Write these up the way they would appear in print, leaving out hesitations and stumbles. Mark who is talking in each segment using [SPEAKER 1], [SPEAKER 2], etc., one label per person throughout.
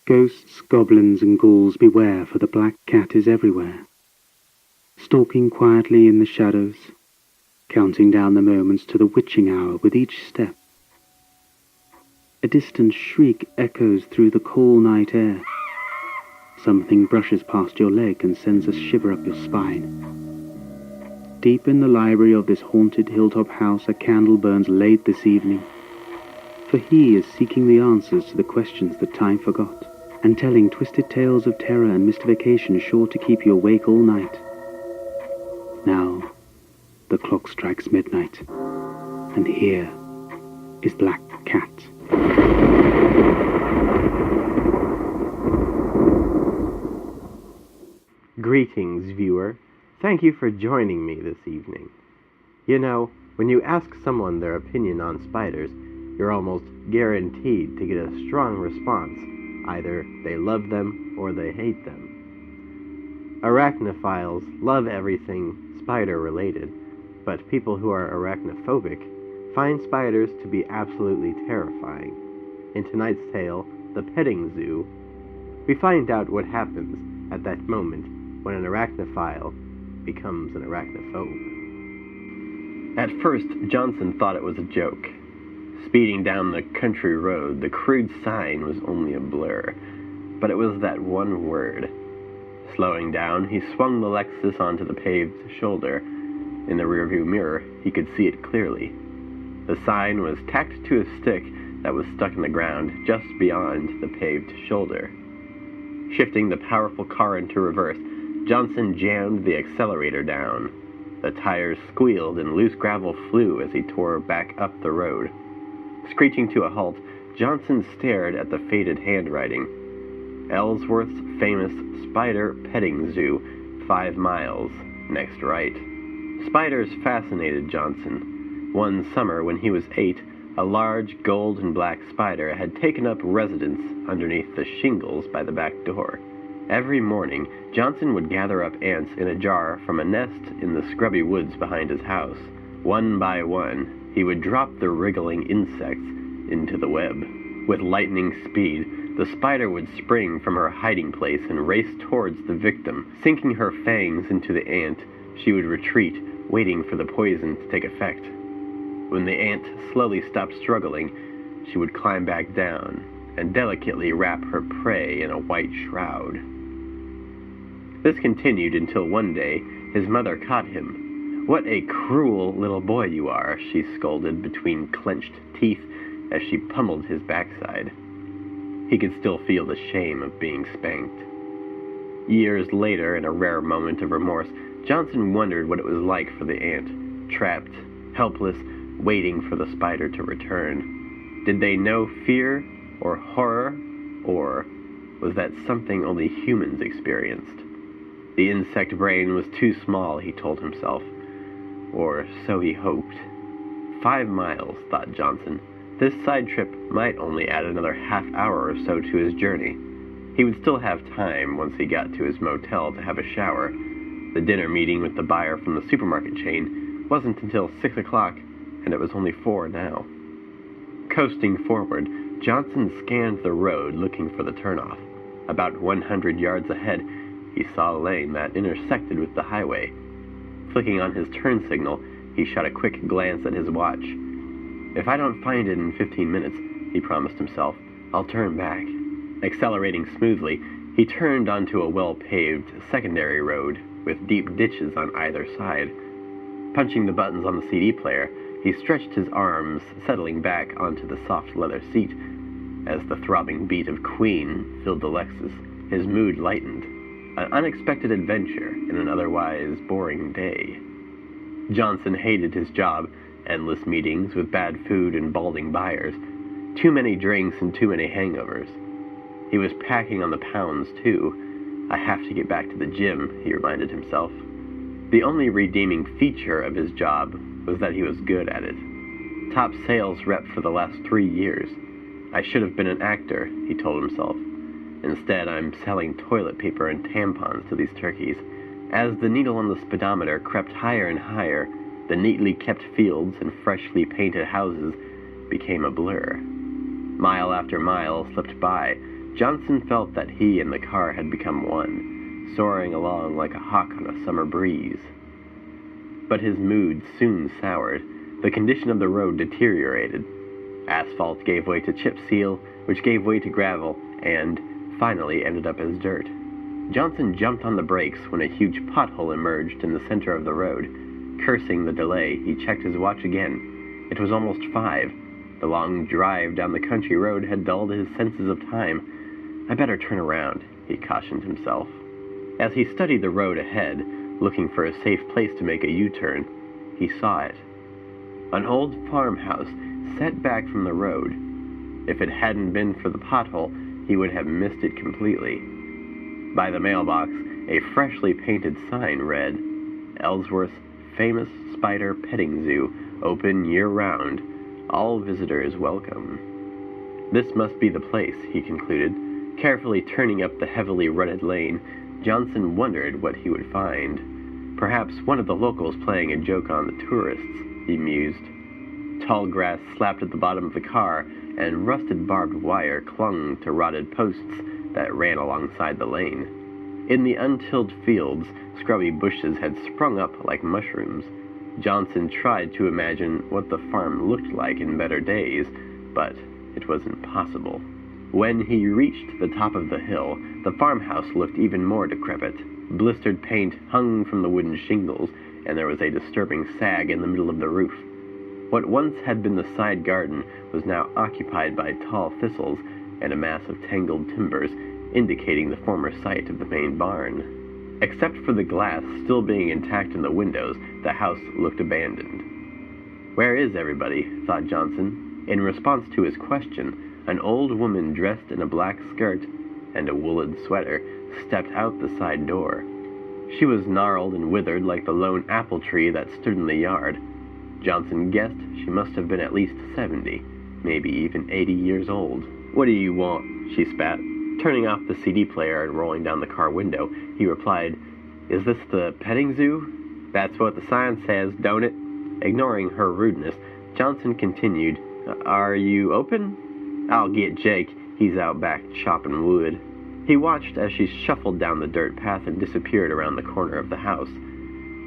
[SPEAKER 1] Ghosts, goblins, and ghouls beware, for the black cat is everywhere, stalking quietly in the shadows, counting down the moments to the witching hour with each step. A distant shriek echoes through the cool night air. Something brushes past your leg and sends a shiver up your spine. Deep in the library of this haunted hilltop house, a candle burns late this evening, for he is seeking the answers to the questions that time forgot, and telling twisted tales of terror and mystification sure to keep you awake all night. Now, the clock strikes midnight, and here is Black Cat.
[SPEAKER 2] Greetings, viewer. Thank you for joining me this evening. You know, when you ask someone their opinion on spiders, you're almost guaranteed to get a strong response. Either they love them or they hate them. Arachnophiles love everything spider-related, but people who are arachnophobic find spiders to be absolutely terrifying. In tonight's tale, The Petting Zoo, we find out what happens at that moment when an arachnophile becomes an arachnophobe. At first, Johnson thought it was a joke. Speeding down the country road, the crude sign was only a blur, but it was that one word. Slowing down, he swung the Lexus onto the paved shoulder. In the rearview mirror, he could see it clearly. The sign was tacked to a stick that was stuck in the ground just beyond the paved shoulder. Shifting the powerful car into reverse, Johnson jammed the accelerator down. The tires squealed and loose gravel flew as he tore back up the road. Screeching to a halt, Johnson stared at the faded handwriting. Ellsworth's famous Spider Petting Zoo, 5 miles, next right. Spiders fascinated Johnson. One summer when he was 8, a large gold and black spider had taken up residence underneath the shingles by the back door. Every morning, Johnson would gather up ants in a jar from a nest in the scrubby woods behind his house. One by one, he would drop the wriggling insects into the web. With lightning speed, the spider would spring from her hiding place and race towards the victim. Sinking her fangs into the ant, she would retreat, waiting for the poison to take effect. When the ant slowly stopped struggling, she would climb back down and delicately wrap her prey in a white shroud. This continued until one day his mother caught him. "What a cruel little boy you are," she scolded between clenched teeth as she pummeled his backside. He could still feel the shame of being spanked. Years later, in a rare moment of remorse, Johnson wondered what it was like for the ant, trapped, helpless, waiting for the spider to return. Did they know fear or horror, or was that something only humans experienced? The insect brain was too small, he told himself. Or so he hoped. 5 miles, thought Johnson. This side trip might only add another half hour or so to his journey. He would still have time once he got to his motel to have a shower. The dinner meeting with the buyer from the supermarket chain wasn't until 6 o'clock, and it was only 4 now. Coasting forward, Johnson scanned the road looking for the turnoff. About 100 yards ahead, he saw a lane that intersected with the highway. Flicking on his turn signal, he shot a quick glance at his watch. "If I don't find it in 15 minutes, he promised himself, I'll turn back." Accelerating smoothly, he turned onto a well-paved secondary road with deep ditches on either side. Punching the buttons on the CD player, he stretched his arms, settling back onto the soft leather seat. As the throbbing beat of Queen filled the Lexus, his mood lightened. An unexpected adventure in an otherwise boring day. Johnson hated his job, endless meetings with bad food and balding buyers, too many drinks and too many hangovers. He was packing on the pounds, too. "I have to get back to the gym," he reminded himself. The only redeeming feature of his job was that he was good at it. Top sales rep for the last 3 years. "I should have been an actor," he told himself. "Instead, I'm selling toilet paper and tampons to these turkeys." As the needle on the speedometer crept higher and higher, the neatly kept fields and freshly painted houses became a blur. Mile after mile slipped by, Johnson felt that he and the car had become one, soaring along like a hawk on a summer breeze. But his mood soon soured. The condition of the road deteriorated. Asphalt gave way to chip seal, which gave way to gravel, and finally ended up as dirt. Johnson jumped on the brakes when a huge pothole emerged in the center of the road. Cursing the delay, he checked his watch again. It was almost 5. The long drive down the country road had dulled his senses of time. "I better turn around," he cautioned himself. As he studied the road ahead, looking for a safe place to make a U-turn, he saw it. An old farmhouse set back from the road. If it hadn't been for the pothole, he would have missed it completely. By the mailbox, a freshly painted sign read, "Ellsworth's famous spider petting zoo, open year-round. All visitors welcome." This must be the place, he concluded. Carefully turning up the heavily rutted lane, Johnson wondered what he would find. Perhaps one of the locals playing a joke on the tourists, he mused. Tall grass slapped at the bottom of the car, and rusted barbed wire clung to rotted posts that ran alongside the lane. In the untilled fields, scrubby bushes had sprung up like mushrooms. Johnson tried to imagine what the farm looked like in better days, but it was impossible. When he reached the top of the hill, the farmhouse looked even more decrepit. Blistered paint hung from the wooden shingles, and there was a disturbing sag in the middle of the roof. What once had been the side garden was now occupied by tall thistles and a mass of tangled timbers, indicating the former site of the main barn. Except for the glass still being intact in the windows, the house looked abandoned. "Where is everybody?" thought Johnson. In response to his question, an old woman dressed in a black skirt and a woolen sweater stepped out the side door. She was gnarled and withered like the lone apple tree that stood in the yard. Johnson guessed she must have been at least 70, maybe even 80 years old. "What do you want?" she spat. Turning off the CD player and rolling down the car window, he replied, "Is this the petting zoo?" "That's what the sign says, don't it?" Ignoring her rudeness, Johnson continued, "Are you open?" "I'll get Jake. He's out back chopping wood." He watched as she shuffled down the dirt path and disappeared around the corner of the house.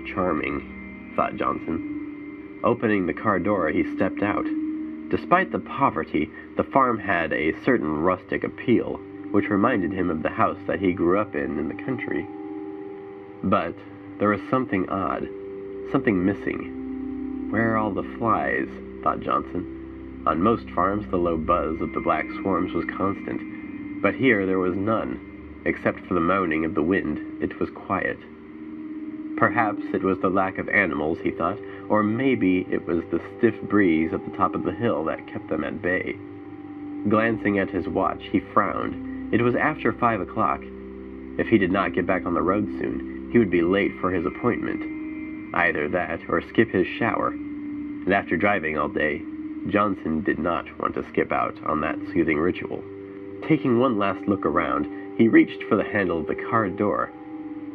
[SPEAKER 2] Charming, thought Johnson. Opening the car door, he stepped out. Despite the poverty, the farm had a certain rustic appeal, which reminded him of the house that he grew up in the country. But there was something odd, something missing. Where are all the flies? Thought Johnson. On most farms, the low buzz of the black swarms was constant, but here there was none. Except for the moaning of the wind, it was quiet. Perhaps it was the lack of animals, he thought, or maybe it was the stiff breeze at the top of the hill that kept them at bay. Glancing at his watch, he frowned. It was after 5 o'clock. If he did not get back on the road soon, he would be late for his appointment. Either that, or skip his shower. And after driving all day, Johnson did not want to skip out on that soothing ritual. Taking one last look around, he reached for the handle of the car door.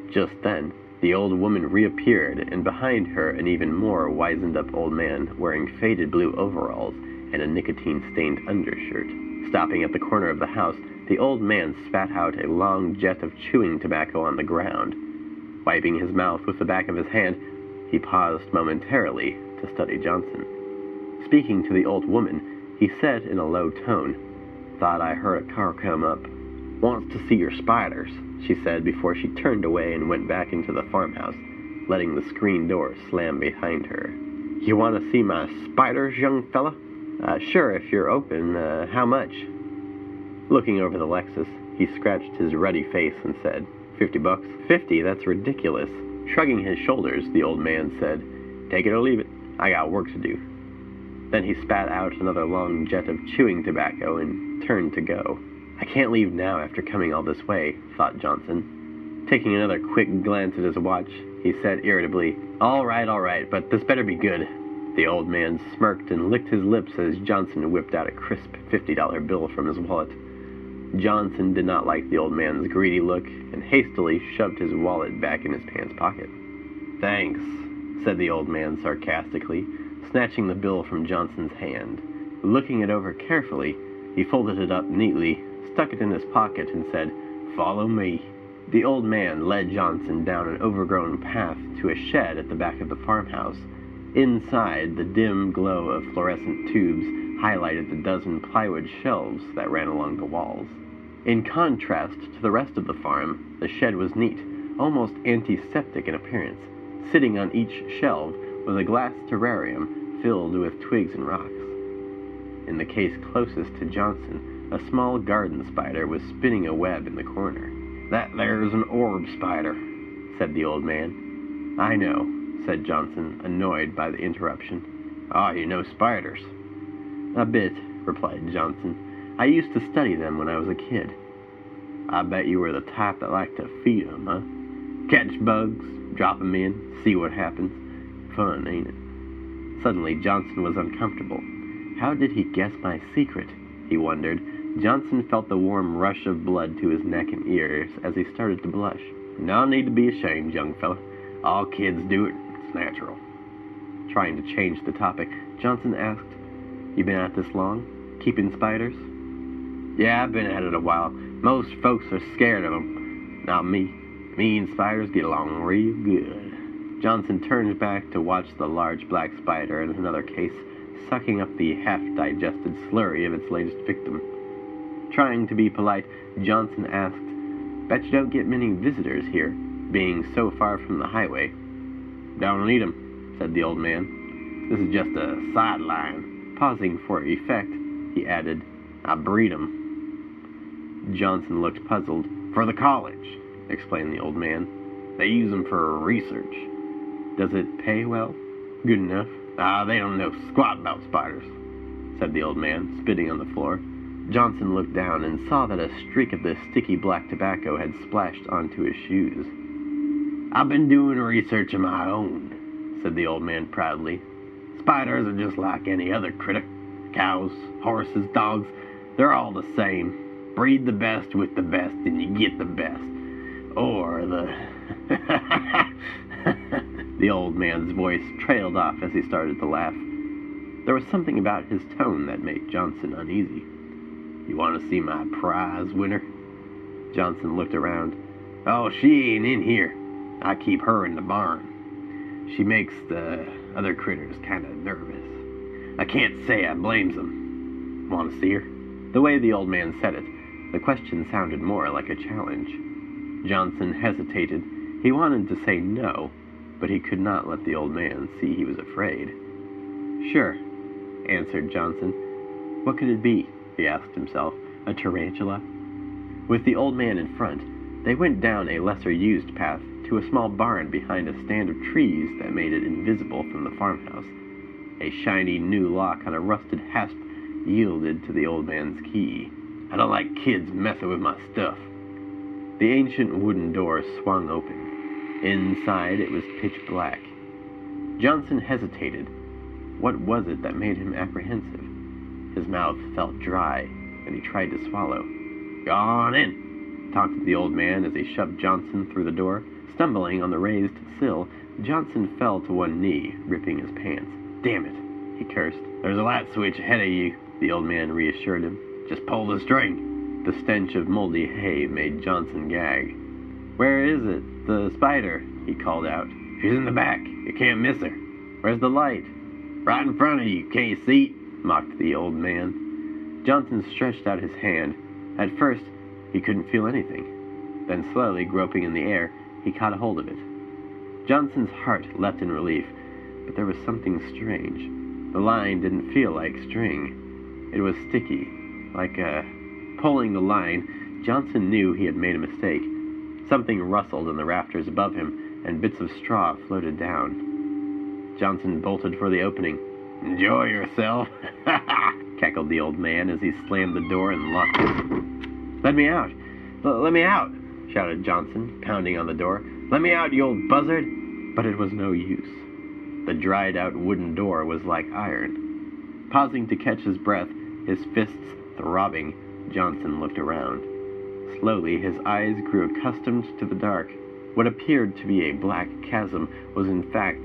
[SPEAKER 2] Just then, the old woman reappeared, and behind her an even more wizened-up old man wearing faded blue overalls and a nicotine-stained undershirt. Stopping at the corner of the house, the old man spat out a long jet of chewing tobacco on the ground. Wiping his mouth with the back of his hand, he paused momentarily to study Johnson. Speaking to the old woman, he said in a low tone, "Thought I heard a car come up. Wants to see your spiders," she said before she turned away and went back into the farmhouse, letting the screen door slam behind her. "You want to see my spiders, young fella?" Sure, if you're open. How much?" Looking over the Lexus, he scratched his ruddy face and said, $50. "50? That's ridiculous." Shrugging his shoulders, the old man said, "Take it or leave it. I got work to do." Then he spat out another long jet of chewing tobacco and turned to go. "I can't leave now after coming all this way," thought Johnson. Taking another quick glance at his watch, he said irritably, all right, but this better be good." The old man smirked and licked his lips as Johnson whipped out a crisp $50 bill from his wallet. Johnson did not like the old man's greedy look and hastily shoved his wallet back in his pants pocket. "Thanks," said the old man sarcastically, snatching the bill from Johnson's hand. Looking it over carefully, he folded it up neatly, stuck it in his pocket and said, "Follow me." The old man led Johnson down an overgrown path to a shed at the back of the farmhouse. Inside, the dim glow of fluorescent tubes highlighted the dozen plywood shelves that ran along the walls. In contrast to the rest of the farm, the shed was neat, almost antiseptic in appearance. Sitting on each shelf was a glass terrarium filled with twigs and rocks. In the case closest to Johnson, a small garden spider was spinning a web in the corner. "That there's an orb spider," said the old man. "I know," said Johnson, annoyed by the interruption. "Ah, you know spiders." "A bit," replied Johnson. "I used to study them when I was a kid." "I bet you were the type that liked to feed 'em, huh? Catch bugs, drop 'em in, see what happens. Fun, ain't it?" Suddenly, Johnson was uncomfortable. How did he guess my secret? He wondered. Johnson felt the warm rush of blood to his neck and ears as he started to blush. "No need to be ashamed, young fella. All kids do it. It's natural." Trying to change the topic, Johnson asked, "You been at this long? Keeping spiders?" "Yeah, I've been at it a while. Most folks are scared of 'em. Not me. Me and spiders get along real good." Johnson turned back to watch the large black spider in another case, sucking up the half-digested slurry of its latest victim. Trying to be polite, Johnson asked, "Bet you don't get many visitors here, being so far from the highway." "Don't need 'em," said the old man. "This is just a sideline." Pausing for effect, he added, "I breed 'em." Johnson looked puzzled. "For the college," explained the old man. "They use 'em for research." "Does it pay well?" "Good enough." They don't know squat about spiders," said the old man, spitting on the floor. Johnson looked down and saw that a streak of the sticky black tobacco had splashed onto his shoes. "I've been doing research of my own," said the old man proudly. "Spiders are just like any other critter. Cows, horses, dogs, they're all the same. Breed the best with the best and you get the best. Or the..." The old man's voice trailed off as he started to laugh. There was something about his tone that made Johnson uneasy. "You want to see my prize winner?" Johnson looked around. "Oh, she ain't in here. I keep her in the barn. She makes the other critters kind of nervous. I can't say I blames 'em. Want to see her?" The way the old man said it, the question sounded more like a challenge. Johnson hesitated. He wanted to say no, but he could not let the old man see he was afraid. "Sure," answered Johnson. What could it be? He asked himself. A tarantula? With the old man in front, they went down a lesser-used path to a small barn behind a stand of trees that made it invisible from the farmhouse. A shiny new lock on a rusted hasp yielded to the old man's key. "I don't like kids messing with my stuff." The ancient wooden door swung open. Inside, it was pitch black. Johnson hesitated. What was it that made him apprehensive? His mouth felt dry, and he tried to swallow. "Go on in," taunted the old man as he shoved Johnson through the door. Stumbling on the raised sill, Johnson fell to one knee, ripping his pants. "Damn it," he cursed. "There's a light switch ahead of you," the old man reassured him. "Just pull the string." The stench of moldy hay made Johnson gag. "Where is it? The spider," he called out. "She's in the back. You can't miss her." "Where's the light?" "Right in front of you. Can't you see?" mocked the old man. Johnson stretched out his hand. At first, he couldn't feel anything. Then slowly, groping in the air, he caught a hold of it. Johnson's heart leapt in relief, but there was something strange. The line didn't feel like string. It was sticky, like a... Pulling the line, Johnson knew he had made a mistake. Something rustled in the rafters above him, and bits of straw floated down. Johnson bolted for the opening. "Enjoy yourself," cackled the old man as he slammed the door and locked it. "Let me out! Let me out!" shouted Johnson, pounding on the door. "Let me out, you old buzzard!" But it was no use. The dried-out wooden door was like iron. Pausing to catch his breath, his fists throbbing, Johnson looked around. Slowly, his eyes grew accustomed to the dark. What appeared to be a black chasm was in fact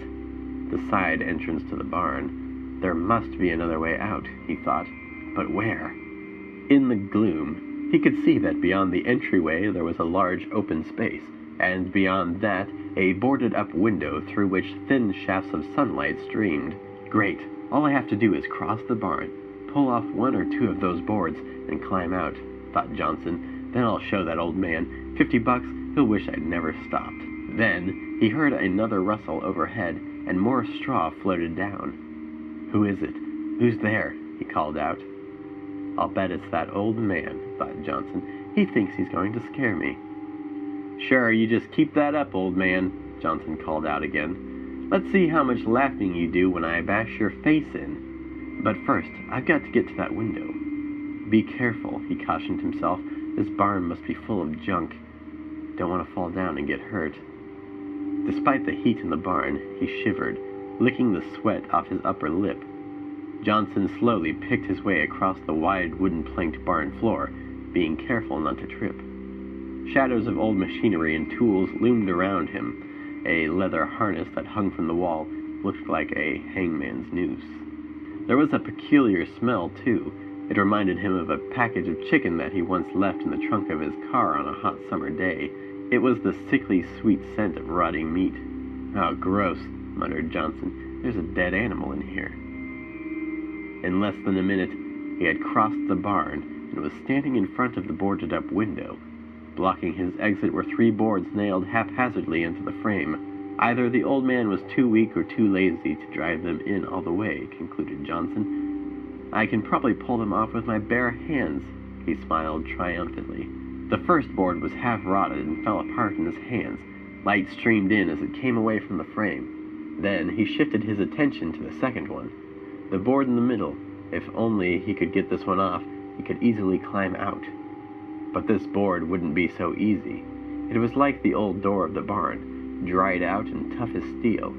[SPEAKER 2] the side entrance to the barn. There must be another way out, he thought. But where? In the gloom, He could see that beyond the entryway there was a large open space, and beyond that a boarded-up window through which thin shafts of sunlight streamed. Great. All I have to do is cross the barn, pull off one or two of those boards, and climb out, thought Johnson. Then I'll show that old man. $50, he'll wish I'd never stopped. Then he heard another rustle overhead, and more straw floated down. Who is it? Who's there? He called out. I'll bet it's that old man, thought Johnson. He thinks he's going to scare me. Sure, you just keep that up, old man, Johnson called out again. Let's see how much laughing you do when I bash your face in. But first, I've got to get to that window. Be careful, he cautioned himself. This barn must be full of junk. Don't want to fall down and get hurt. Despite the heat in the barn, he shivered, licking the sweat off his upper lip. Johnson slowly picked his way across the wide wooden-planked barn floor, being careful not to trip. Shadows of old machinery and tools loomed around him. A leather harness that hung from the wall looked like a hangman's noose. There was a peculiar smell, too. It reminded him of a package of chicken that he once left in the trunk of his car on a hot summer day. It was the sickly sweet scent of rotting meat. Oh, gross, muttered Johnson. There's a dead animal in here. In less than a minute, he had crossed the barn and was standing in front of the boarded-up window. Blocking his exit were 3 boards nailed haphazardly into the frame. Either the old man was too weak or too lazy to drive them in all the way, concluded Johnson. I can probably pull them off with my bare hands, he smiled triumphantly. The first board was half-rotted and fell apart in his hands. Light streamed in as it came away from the frame. Then he shifted his attention to the second one. The board in the middle. If only he could get this one off, he could easily climb out. But this board wouldn't be so easy. It was like the old door of the barn, dried out and tough as steel.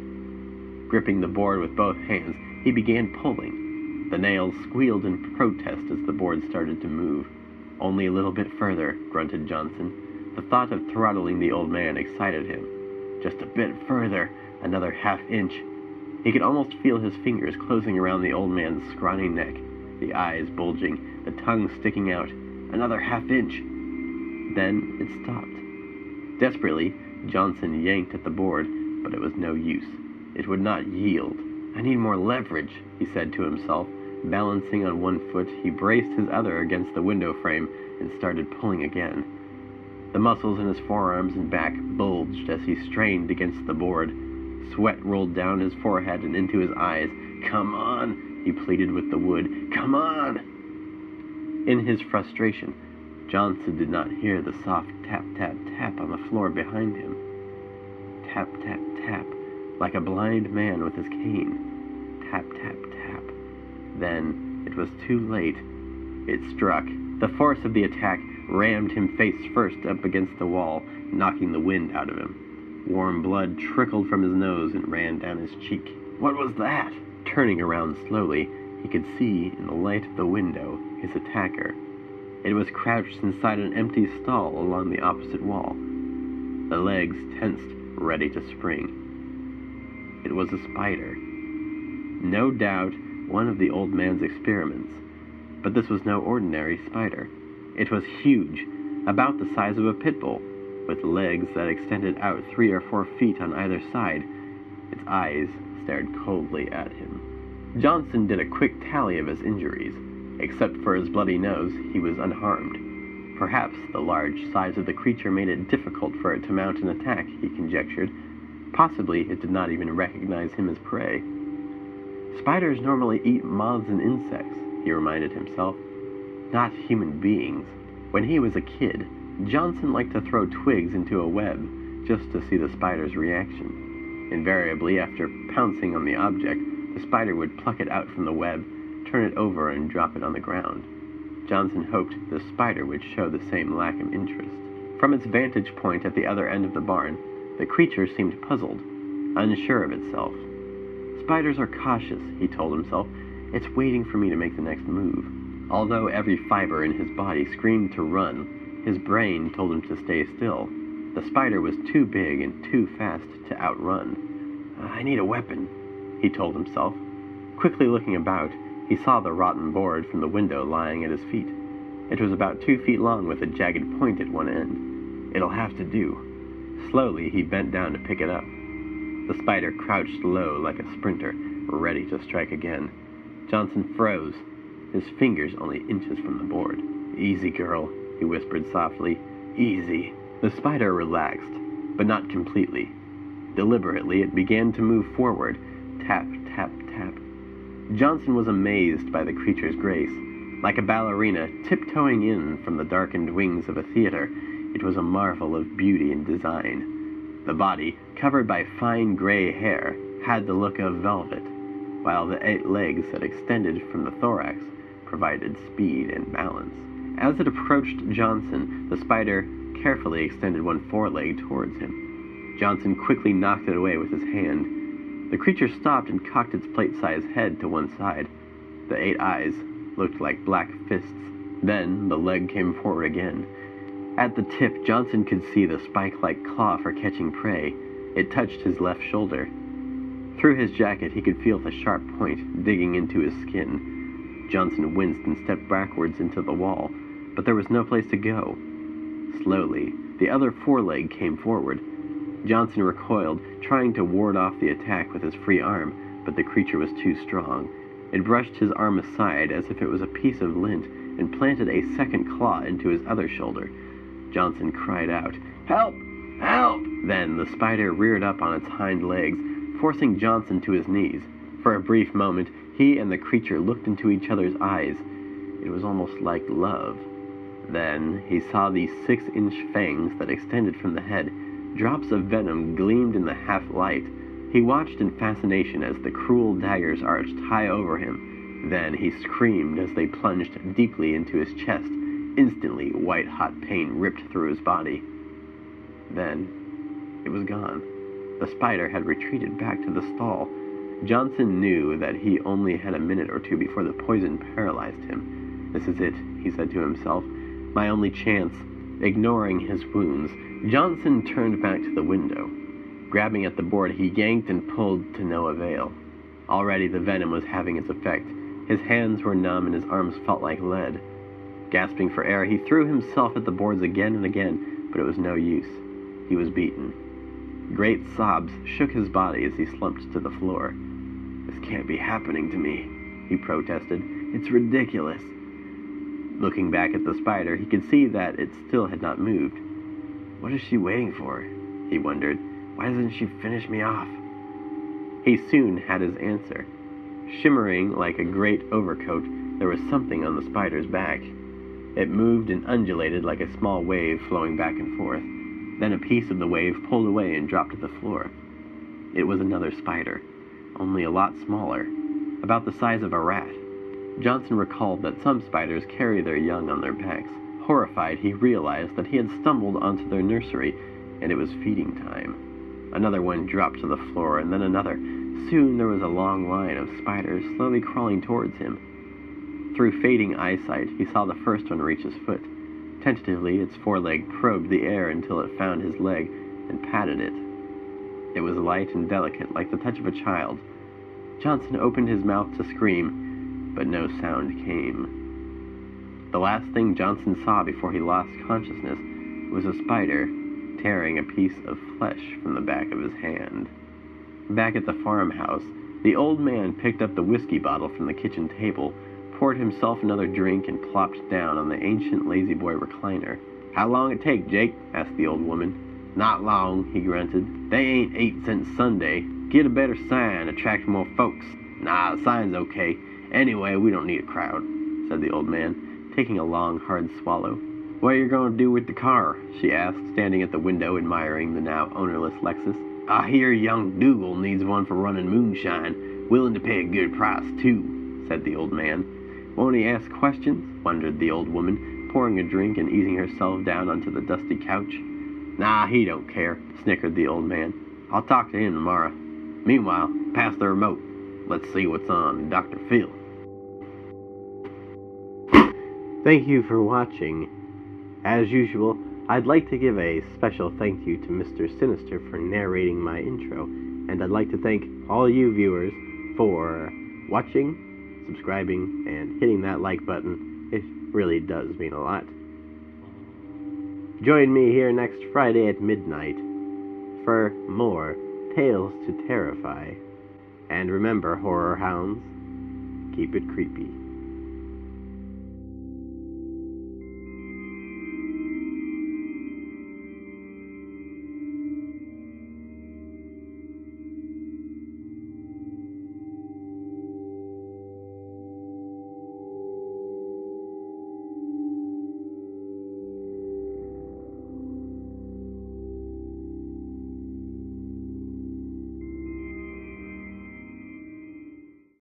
[SPEAKER 2] Gripping the board with both hands, he began pulling. The nails squealed in protest as the board started to move. Only a little bit further, grunted Johnson. The thought of throttling the old man excited him. Just a bit further, another half-inch. He could almost feel his fingers closing around the old man's scrawny neck, the eyes bulging, the tongue sticking out. Another half-inch. Then it stopped. Desperately, Johnson yanked at the board, but it was no use. It would not yield. I need more leverage, he said to himself. Balancing on one foot, he braced his other against the window frame and started pulling again. The muscles in his forearms and back bulged as he strained against the board. Sweat rolled down his forehead and into his eyes. Come on, he pleaded with the wood. Come on! In his frustration, Johnson did not hear the soft tap-tap-tap on the floor behind him. Tap-tap-tap, like a blind man with his cane. Tap-tap-tap. Then it was too late. It struck. The force of the attack rammed him face first up against the wall, knocking the wind out of him. Warm blood trickled from his nose and ran down his cheek. What was that? Turning around slowly, he could see in the light of the window his attacker. It was crouched inside an empty stall along the opposite wall, the legs tensed, ready to spring. It was a spider. No doubt one of the old man's experiments. But this was no ordinary spider. It was huge, about the size of a pit bull, with legs that extended out 3 or 4 feet on either side. Its eyes stared coldly at him. Johnson did a quick tally of his injuries. Except for his bloody nose, he was unharmed. Perhaps the large size of the creature made it difficult for it to mount an attack, he conjectured. Possibly it did not even recognize him as prey. Spiders normally eat moths and insects, he reminded himself, not human beings. When he was a kid, Johnson liked to throw twigs into a web just to see the spider's reaction. Invariably, after pouncing on the object, the spider would pluck it out from the web, turn it over, and drop it on the ground. Johnson hoped the spider would show the same lack of interest. From its vantage point at the other end of the barn, the creature seemed puzzled, unsure of itself. Spiders are cautious, he told himself. It's waiting for me to make the next move. Although every fiber in his body screamed to run, his brain told him to stay still. The spider was too big and too fast to outrun. I need a weapon, he told himself. Quickly looking about, he saw the rotten board from the window lying at his feet. It was about 2 feet long with a jagged point at one end. "It'll have to do." Slowly, he bent down to pick it up. The spider crouched low like a sprinter, ready to strike again. Johnson froze, his fingers only inches from the board. "Easy, girl," he whispered softly. "Easy." The spider relaxed, but not completely. Deliberately, it began to move forward. Tap, tap, tap. Johnson was amazed by the creature's grace. Like a ballerina tiptoeing in from the darkened wings of a theater, it was a marvel of beauty and design. The body, covered by fine gray hair, had the look of velvet, while the 8 legs that extended from the thorax provided speed and balance. As it approached Johnson, the spider carefully extended one foreleg towards him. Johnson quickly knocked it away with his hand. The creature stopped and cocked its plate-sized head to one side. The 8 eyes looked like black fists. Then the leg came forward again. At the tip, Johnson could see the spike-like claw for catching prey. It touched his left shoulder. Through his jacket, he could feel the sharp point digging into his skin. Johnson winced and stepped backwards into the wall, but there was no place to go. Slowly, the other foreleg came forward. Johnson recoiled, trying to ward off the attack with his free arm, but the creature was too strong. It brushed his arm aside as if it was a piece of lint and planted a second claw into his other shoulder. Johnson cried out, "Help! Help!" Then the spider reared up on its hind legs, forcing Johnson to his knees. For a brief moment, he and the creature looked into each other's eyes. It was almost like love. Then he saw these 6-inch fangs that extended from the head. Drops of venom gleamed in the half-light. He watched in fascination as the cruel daggers arched high over him. Then he screamed as they plunged deeply into his chest. Instantly, white-hot pain ripped through his body. Then, it was gone. The spider had retreated back to the stall. Johnson knew that he only had a minute or two before the poison paralyzed him. "This is it," he said to himself. "My only chance." Ignoring his wounds, Johnson turned back to the window. Grabbing at the board, he yanked and pulled to no avail. Already the venom was having its effect. His hands were numb and his arms felt like lead. Gasping for air, he threw himself at the boards again and again, but it was no use. He was beaten. Great sobs shook his body as he slumped to the floor. "This can't be happening to me," he protested. "It's ridiculous." Looking back at the spider, he could see that it still had not moved. "What is she waiting for?" he wondered. "Why doesn't she finish me off?" He soon had his answer. Shimmering like a great overcoat, there was something on the spider's back. It moved and undulated like a small wave flowing back and forth. Then a piece of the wave pulled away and dropped to the floor. It was another spider, only a lot smaller, about the size of a rat. Johnson recalled that some spiders carry their young on their backs. Horrified, he realized that he had stumbled onto their nursery, and it was feeding time. Another one dropped to the floor, and then another. Soon there was a long line of spiders slowly crawling towards him. Through fading eyesight, he saw the first one reach his foot. Tentatively, its foreleg probed the air until it found his leg and patted it. It was light and delicate, like the touch of a child. Johnson opened his mouth to scream, but no sound came. The last thing Johnson saw before he lost consciousness was a spider tearing a piece of flesh from the back of his hand. Back at the farmhouse, the old man picked up the whiskey bottle from the kitchen table, poured himself another drink, and plopped down on the ancient lazy-boy recliner. "How long it take, Jake?" asked the old woman. "Not long," he grunted. "They ain't 8 cents Sunday. Get a better sign, attract more folks." "Nah, the sign's okay. Anyway, we don't need a crowd," said the old man, taking a long, hard swallow. "What you gonna do with the car?" she asked, standing at the window admiring the now ownerless Lexus. "I hear young Dougal needs one for running moonshine. Willing to pay a good price, too," said the old man. "Won't he ask questions?" wondered the old woman, pouring a drink and easing herself down onto the dusty couch. "Nah, he don't care," snickered the old man. "I'll talk to him tomorrow. Meanwhile, pass the remote. Let's see what's on Dr. Phil." Thank you for watching. As usual, I'd like to give a special thank you to Mr. Sinister for narrating my intro, and I'd like to thank all you viewers for watching, subscribing, and hitting that like button if really does mean a lot. Join me here next Friday at midnight for more Tales to Terrify. And remember, horror hounds, keep it creepy.